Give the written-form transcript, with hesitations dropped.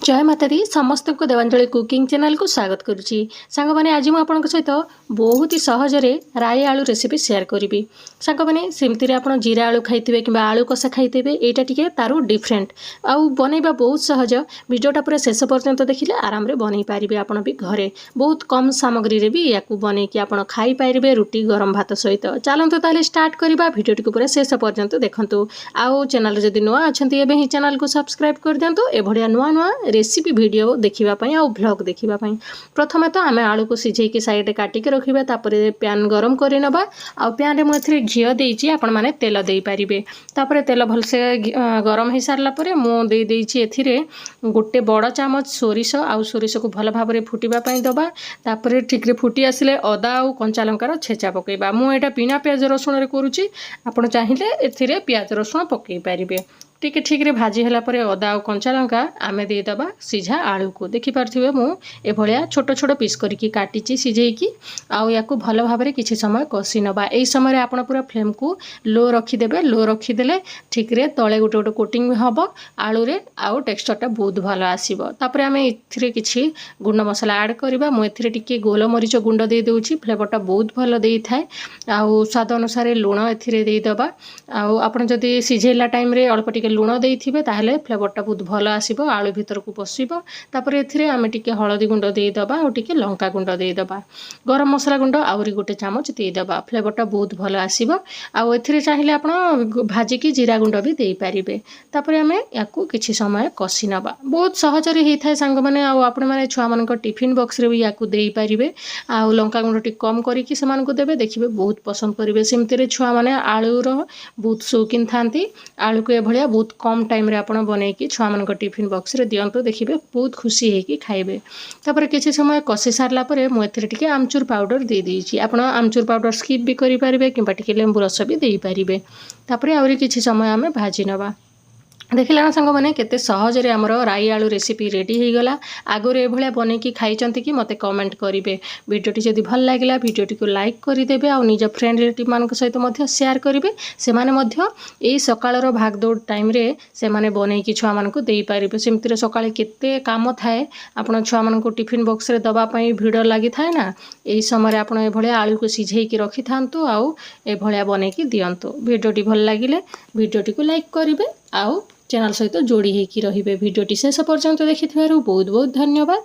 जय माता दी समस्त को देवांजलि कुकिंग चैनल को स्वागत करुच्ची सांग मैंने आज मुझे सहित बहुत ही सहजरे राई आलू रेसिपी शेयर करी सांग मैंने सेमती आप जीरा आलू खाइए कि आलू कषा खाइए यहाँ टी तार डिफरेंट आउ बनइबा बहुत सहज वीडियोटा पूरा शेष पर्यंत देखिले आराम रे बनई पारे आपड़ भी घरे बहुत कम सामग्री रे भी या बनईकि आप खाई पारे रुटी गरम भात सहित चलते ताले स्टार्ट करवा वीडियोटी को पूरा शेष पर्यंत देखंतु आउ चैनल जदि नुआ अच्छा एवं ही चैनल को सब्सक्राइब कर दिंतु एभलिया नुआ नुआ रेसिपी वीडियो देखापी आउ ब्लॉग देखापी प्रथमे तो आम आलू को सिझे साइड काटिक रखा तापर पैन गरम करनवा आउ पैन रे मुझे घी देती आपण मैंने तेल दे पारे तापर तेल भलसे गरम हो सारापर मुझे गोटे बड़ चामच सोरिष आउ सोरिष को भल भाव में फुटापी दबा तापर ठीक फुटी आसिले अदा आउ कंचा लंकार छेचा पकेबा मुझे बिना प्याज रसुण करुच्ची आप चाहिए ए प्याज रसुण पकई पारे टिके ठीक रे भाजी हला परे अदा और कंचा लंका आमे दे दबा सीझा आलू को देखि पारथिबे मु ए भलिया छोट छोट पीस करके काटिची सिझेकी आउ याकू भलो भाव में किछि समय कषि नबा एई समय आपण पूरा फ्लेम को लो रखी देबे लो रखी देले ठीक रे तळे गोटे गोटे कोटिंग हबो आलू रे आउ टेक्सचरटा बहुत भलो आसीबो तापर आमे इथिरे किछि गुंड मसला ऐड करबा मु इथिरे टिके गोल मरीच गुंड दे देउछि फ्लेवरटा बहुत भलो देई थाए आउ स्वाद अनुसार लूण इथिरे दे दबा आउ आपण जदी सिझेला टाइम रे अल्प टिके लुण देइथिबे ताहले फ्लेवरटा बहुत भलो आसीबो आलू भीतर को पसिबो तापर एथिरे आमे टिके हळदी गुंड देई दबा और टिके लंका गुंड देई दबा गरम मसला गुंड आउरी गोटे चामच देई दबा फ्लेवरटा बहुत भलो आसीबो आ एथिरे चाहिए आपण भाजी की जीरा गुंड भी देई पारिबे तापर आमे याकू किछि समय कषि नबा बहुत सहजरे हेइ थाए सांग माने आ आपण माने छुआ मानक टिफिन बॉक्स रे भी याकू देई पारिबे आ लंका गुंड टी कम करिकि समान को देबे देखिबे बहुत पसंद करिवे सेमती रे छुआ माने आलू रो बहुत शौकीन थांती आलू को ए भलिया बहुत कम टाइम रे आपण बनईकि छुआ मान टिफिन बॉक्स रे दियंतु देखिबे बहुत खुशी हेकि खाइबे तापर किछि समय कषि सारला परे मु एथिरे टिके आमचूर पाउडर दे देइछि आपण आमचूर पाउडर स्किप भी करि पारिबे किबा टिके लेंबू रस भी देई पारिबे तापर आउरी किछि समय आमे भाजी नबा देखिला ना सांग मैंने केते सहजरे आमर राई आलू रेसिपी रेडी हो गला आगुरी एभलिया बनईकि खाइचंती कि मते कमेंट करिवे वीडियोटी जदि भल लागिला वीडियोटी को लाइक करदेवे आ निज फ्रेंड रिलेटिव मानक सहित मध्य शेयर करिवे सेमाने मध्य एई सकाळर भागदौड़ टाइम रे सेमाने बनईकि छुआ मानक देई पारिबे सेमती सकाळे केते काम थाए आपण छुआ मानक टिफिन बॉक्स रे दबा पई भिड़ लागि थाए ना एई समय आपण एभलिया आलू को सिझेइकि रखि थांतु आउ एभलिया बनईकि दियंतु वीडियोटी भल लागिले वीडियोटी को लाइक करिवे आउ चैनल सहित जोड़ी होकर रहिबे वीडियोटी शेष पर्यंत देखिथिबारु बहुत बहुत धन्यवाद।